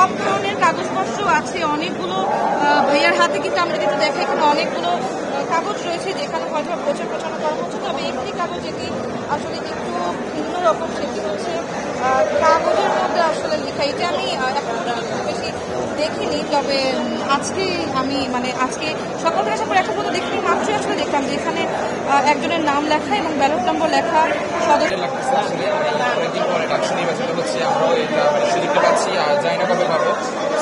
সব ধরনের কাগজপত্র আছে, অনেকগুলো ভাইয়ার হাতে কিন্তু আমরা কিন্তু দেখাই এখানে অনেকগুলো কাগজ রয়েছে যেখানে হয়তো প্রচার প্রচারণা করা হচ্ছে। তবে একটি কাগজ যেটি আসলে একটু ভিন্ন রকম, সেটি হচ্ছে কাগজের মধ্যে আসলে লেখা। এটা আমি এখন পর্যন্ত খুব বেশি দেখিনি, তবে আজকে আমি আজকে সকাল থেকে আসার পর এখন পর্যন্ত দেখিনি, মাত্রই আসলে দেখলাম যে এখানে একজনের নাম লেখা এবং ব্যালট নম্বর লেখা সদস্য। অনেকদিন পরে ডাকসু নির্বাচন হচ্ছে, আমরাও এটা সুযোগটা পাচ্ছি আর জানি না কবে পাবো।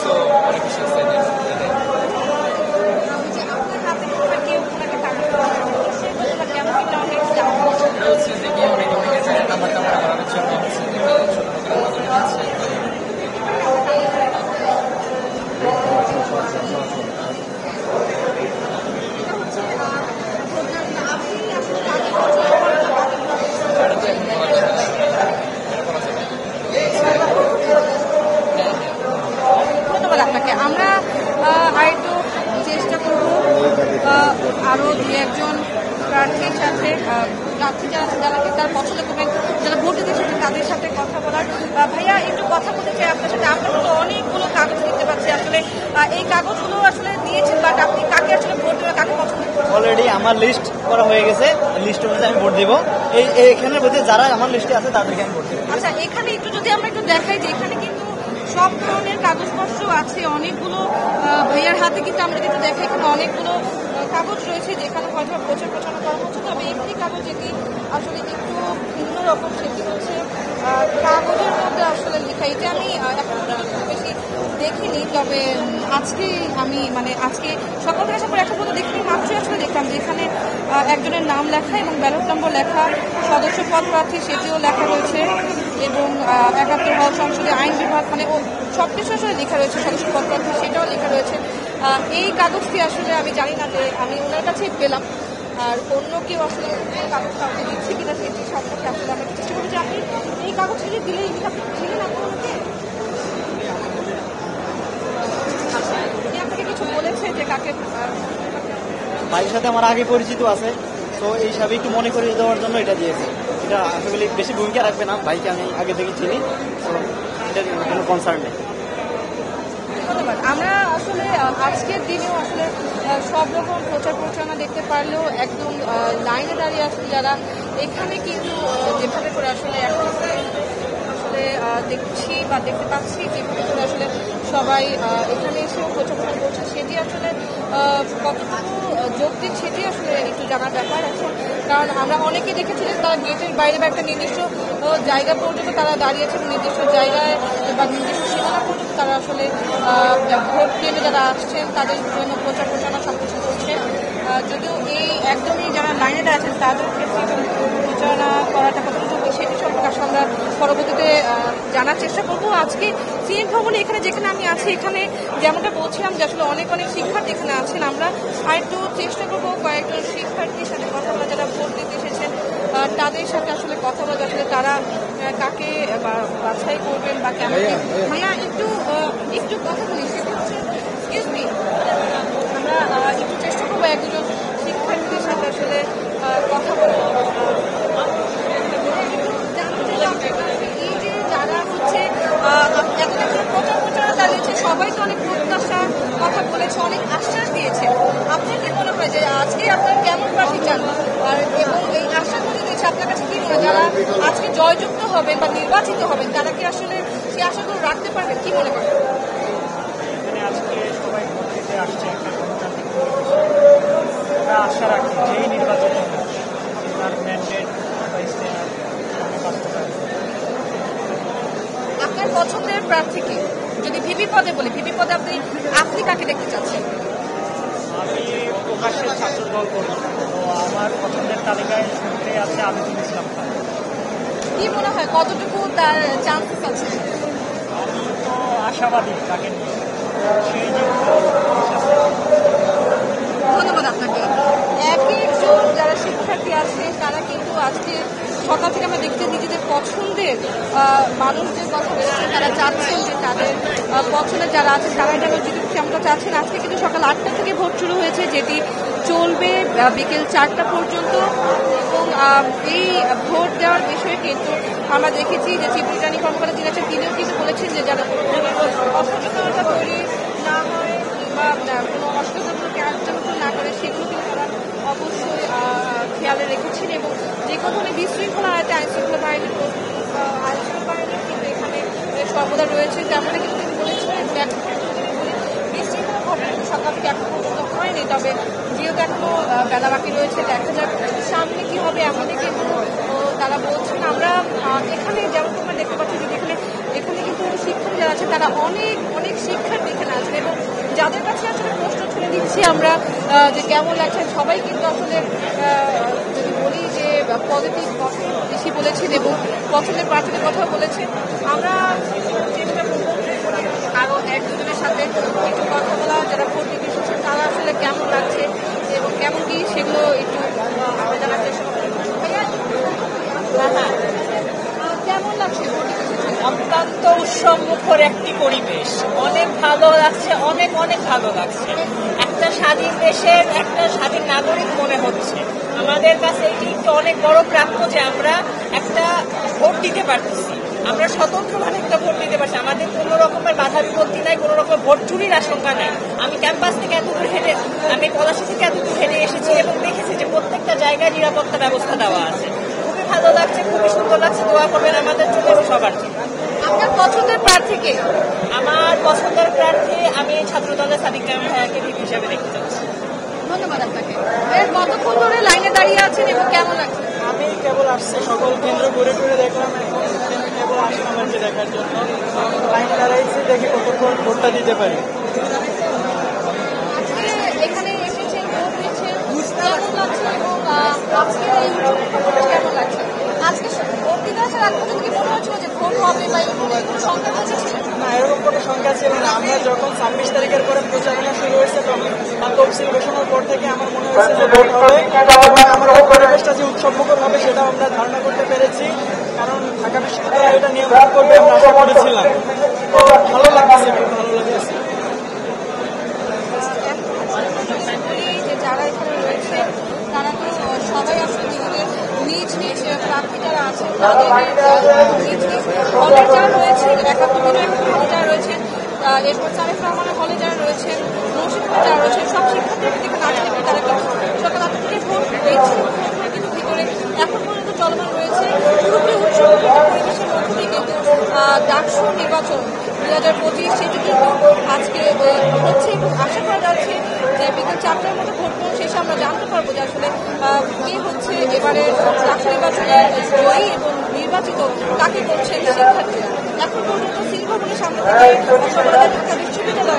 সো অনেক বেশি এক্সাইটেড। নাম্বার টাম্বার করার জন্য ধন্যবাদ আপনাকে। আমরা আরেকটু চেষ্টা করব আরো দু একজন প্রার্থীর সাথে, প্রার্থী যারা আছেন যারা তার পছন্দ করবেন, যারা ভোট দিতে এসেছেন তাদের সাথে কথা বলার। ভাইয়া একটু কথা বলতে চাই আপনার সাথে। আমরা কিন্তু অনেকগুলো কাগজ দেখতে পাচ্ছি, আসলে এই কাগজগুলো আসলে দিয়েছেন, বাট আপনি কাকে আসলে ভোট দেবেন, কাকে পছন্দ করবেন? অলরেডি আমার লিস্ট করা হয়ে গেছে, লিস্ট অনুযায়ী আমি ভোট দিব। এখানের মধ্যে যারা আমার লিস্টে আছে তাদেরকে আমি ভোট দেবো। আচ্ছা, এখানে একটু যদি আমরা একটু দেখাই যে এখানে কিন্তু সব ধরনের কাগজপত্র আছে, অনেকগুলো ভাইয়ার হাতে কিন্তু আমরা কিন্তু দেখাই এখানে অনেকগুলো কাগজ রয়েছে যেখানে হয়তো প্রচার প্রচারণা করা হচ্ছে। তবে একটি কাগজ যেটি আসলে একটু ভিন্ন রকম, সেটি হচ্ছে কাগজের মধ্যে আসলে লেখা। এটা আমি এখন পর্যন্ত খুব বেশি দেখিনি, তবে আজকে আমি আজকে সকাল থেকে আসার পর এখন পর্যন্ত দেখিনি, মাত্রই আসলে দেখলাম যে এখানে একজনের নাম লেখা এবং ব্যালট নম্বর লেখা সদস্য পদ প্রার্থী সেটিও লেখা রয়েছে, এবং ৭১ হল সংসদীয় আইন বিভাগ সব কিছু আসলে লেখা রয়েছে, সদস্য পদ প্রার্থী সেটাও লেখা রয়েছে। এই কাগজটি আসলে আমি জানি না যে আমি ওনার কাছেই পেলাম, আর অন্য কেউ আসলে কাগজ কাউকে দিচ্ছে কিনা সেটি সম্পর্কে আসলে আমরা চেষ্টা করি যে আপনি এই কাগজটি যে দিলেন দিলেন আপনি ওনাকে আপনাকে কিছু বলেছে যে কাকে? ভাইয়ের সাথে আমার আগে পরিচিত আছে, তো এই হিসাবে একটু মনে করে দেওয়ার জন্য এটা দিয়েছে। এটা আসলে বেশি ভূমিকা রাখবে না, ভাইকে আমি আগে থেকে চিনি, তো এটার কোনো কনসার্ন নেই। ধন্যবাদ। আমরা আসলে আজকের দিনেও আসলে সব রকম প্রচার প্রচারণা দেখতে পারলেও একদম লাইনে দাঁড়িয়ে আছেন যারা, এখানে কিন্তু যেভাবে করে আসলে এখন আসলে দেখছি বা দেখতে পাচ্ছি যেভাবে করে আসলে সবাই এখানে এসেও প্রচার প্রচার করছে, সেটি আসলে কতটুকু যৌক্তিক সেটি আসলে একটু জানার ব্যাপার এখন। কারণ আমরা অনেকে দেখেছি যে তারা গেটের বাইরে বা একটা নির্দিষ্ট জায়গা পর্যন্ত তারা দাঁড়িয়েছে, নির্দিষ্ট জায়গায় বা নির্দিষ্ট সীমানা পর্যন্ত তারা আসলে ভোট কেন্দ্রে যারা আসছেন তাদের জন্য প্রচার প্রচারণা সব কিছু করছে। যদিও এই একদমই যারা লাইনে দাঁড়াচ্ছেন তাদের ক্ষেত্রে প্রচারণা করাটা কতটুকু সেটি সম্পর্কে আসলে আমরা পরবর্তীতে জানার চেষ্টা করবো। আজকে সিএন ভবনে এখানে যেখানে আমি আছি, এখানে যেমনটা বলছিলাম যে আসলে অনেক অনেক শিক্ষার্থী এখানে আছেন। আমরা আরেকটু চেষ্টা করবো কয়েকজন শিক্ষার্থীর সাথে কথা বলা, যারা ভোট দিতে এসেছেন তাদের সাথে আসলে কথা বলা, আসলে তারা কাকে বাছাই করবেন বা কেমন। ভাইয়া একটু কথা বলি, সেটা হচ্ছে এক্সকিউজ মি, আমরা একটু চেষ্টা করবো একজন শিক্ষার্থীদের সাথে আসলে কথা বলবো। এই যে যারা হচ্ছে এতটা প্রচার প্রচারণা চালিয়েছে, সবাই তো অনেক প্রত্যাশার কথা বলেছে, অনেক আশ্বাস দিয়েছে। আপনার কি মনে হয় যে আজকে আপনার কেমন প্রার্থী চান, আর এবং এই আশাগুলি দিয়েছে আপনার কাছে কি মনে হয় যারা আজকে জয়যুক্ত হবেন বা নির্বাচিত হবেন তারা কি আসলে সেই আশাগুলো রাখতে পারবেন, কি মনে করেন? এখানে আজকে সবাই ভোট দিতে আসছে একটা গণতান্ত্রিক আমরা আশা রাখি যেই নির্বাচন হবে তার ম্যান্ডেট বা ইস্তেহার বাস্তবায়ন। আপনার পছন্দের প্রার্থী কি? যদি ভিপি পদে বলি, ভিপি পদে আপনি কাকে দেখতে চাচ্ছেন? আমি প্রকাশ্যের ছাত্র দল করি, তো আমার পছন্দের তালিকায় শুরুতে আছে আবিদুল ইসলাম খান। কি মনে হয় কতটুকু তার চান্সেস আছে? আমি তো আশাবাদী তাকে নিয়ে, সেই যে ধন্যবাদ আপনাকে। একজন যারা শিক্ষার্থী আছে তারা কিন্তু আজকে সকাল থেকে আমরা দেখতে নিজেদের পছন্দের মানুষদের কথা বলেছে, তারা চাচ্ছেন যে তাদের পছন্দের যারা আছে তারা এটা যেমনটা চাচ্ছেন। আজকে কিন্তু সকাল ৮টা থেকে ভোট শুরু হয়েছে, যেটি চলবে বিকেল 4টা পর্যন্ত, এবং এই ভোট দেওয়ার বিষয়ে কিন্তু আমরা দেখেছি যে চিফ রিটার্নিং কর্মকর্তা যিনি আছেন তিনিও কিন্তু বলেছেন যে যারা অসচেতনতা তৈরি না হয় বা কোনো অসচেতনতা কার্যকর না করে সেগুলো কিন্তু তারা অবশ্যই খেয়ালে রেখেছেন এবং যে কোনো ধরনের বিশৃঙ্খলা আছে আইনশৃঙ্খলা বাহিনীর কিন্তু এখানে সর্বদা রয়েছে তেমনটা কিন্তু তিনি বলেছিলেন এবং এখন বিশৃঙ্খলা ঘটনা সকাল থেকে এখন পর্যন্ত হয়নি তবে যেহেতু এখনো বেলা বাকি রয়েছে দেখা যাক সামনে কি হবে এমনই কিন্তু তারা বলছেন আমরা এখানে যেমন তোমরা দেখতে পাচ্ছি যে এখানে কিন্তু শিক্ষার্থী যারা আছে তারা অনেক শিক্ষার্থী এখানে আছেন এবং যাদের কাছে আসলে প্রশ্ন ছুড়ে দিচ্ছি আমরা যে কেমন লাগছে সবাই কিন্তু আসলে যদি বলি যে পজিটিভ কথা বেশি বলেছেন এবং পছন্দের প্রার্থীদের কথা বলেছেন আমরা চেষ্টা করবো আরও এক দুজনের সাথে একটু কথা বলা যারা ভোট দিতে এসেছেন তারা আসলে কেমন লাগছে এবং কেমন কি সেগুলো একটু আমরা জানার চেষ্টা করবো কেমন লাগছে ভোট দিতে এসেছেন? অত্যন্ত উৎসবমুখর একটি পরিবেশ, অনেক ভালো লাগছে, অনেক ভালো লাগছে। একটা স্বাধীন দেশের একটা স্বাধীন নাগরিক মনে হচ্ছে। আমাদের কাছে এটি একটি অনেক বড় প্রাপ্য যে আমরা একটা ভোট দিতে পারতেছি, আমরা স্বতন্ত্রভাবে একটা ভোট দিতে পারছি। আমাদের কোনো রকমের বাধা বিপত্তি নাই, কোনো রকমের ভোট চুরির আশঙ্কা নাই। আমি ক্যাম্পাস থেকে এতদূর হেঁটে, আমি পলাশী থেকে এতদূর হেঁটে এসেছি এবং দেখেছি যে প্রত্যেকটা জায়গায় নিরাপত্তা ব্যবস্থা দেওয়া আছে। খুবই ভালো লাগছে, খুবই সুন্দর লাগছে। দোয়া করবেন আমাদের জন্য এবং সবার জন্য। আপনার পছন্দের প্রার্থীকে? আমার পছন্দের প্রার্থী আমি ছাত্র দলের সাদিক কায়েম ভাইয়াকে ভিপি হিসেবে দেখতে চাচ্ছি। ধন্যবাদ আপনাকে। কতক্ষণ ধরে লাইনে দাঁড়িয়ে আছেন এবং কেমন লাগছে? আমি কেবল আসছে সকল কেন্দ্র ঘুরে দেখলাম, এখন কেবল আসলাম আর কি দেখার জন্য। লাইন দাঁড়াইছি, দেখি কতক্ষণ ভোটটা দিতে পারি। আজকে এখানে এসেছেন, ভোট দিচ্ছেন, কেমন লাগছে এবং আজকে এই কেমন লাগছে? আজকে ভোট দিতে আসার আগ পর্যন্ত কি মনে হচ্ছিল যে ভোট হবে বা কোনো সংখ্যা হয়েছে? না, এরকম কোনো সংখ্যা ছিল না। আমরা যখন 26 তারিখের পরে প্রচারণা শুরু হয়েছে তখন তফসিল ঘোষণার পর থেকে আমার মনে হয়েছে যে ভোট হবে এবং আমার পরিবেশটা যে উৎসবমুখর হবে সেটাও আমরা ধারণা করতে পেরেছি, কারণ ঢাকা বিশ্ববিদ্যালয় এটা নিয়ন্ত্রণ করবে আমরা আশা করেছিলাম। তো ভালো লাগছে, খুব ভালো লাগছে। যে যারা এখানে রয়েছে তারা তো সবাই আসলে নিজ প্রার্থী যারা আছেন তাদের নিজ হলে যারা রয়েছেন, 71 হলে যারা রয়েছেন, এরপর তারেক রহমানের হলে যারা রয়েছেন, নৌশিপুরে যারা রয়েছেন, সব শিক্ষার্থীদের এখানে আসলে তারা কিন্তু সকাল 8টা থেকে ভোট দিচ্ছে। ভোটগুলো কিন্তু ভিতরে এখন পর্যন্ত চলমান রয়েছে। পুরোপুরি উৎসব পরিবেশের মধ্যে দিয়ে কিন্তু ডাকসু নির্বাচন 2025 সেটি কিন্তু আজকে হচ্ছে এবং আশা করা যাচ্ছে যে বিকেল 4টার মতো ভোট গ্রহণ শেষে আমরা জানতে পারবো যে আসলে কে হচ্ছে এবারে ডাকসু নির্বাচনে জয়ী এবং নির্বাচিত কাকে করছেন শিক্ষার্থীরা। এখন পর্যন্ত সিংহ ভবনের সামনে থেকে ঢাকা বিশ্ববিদ্যালয়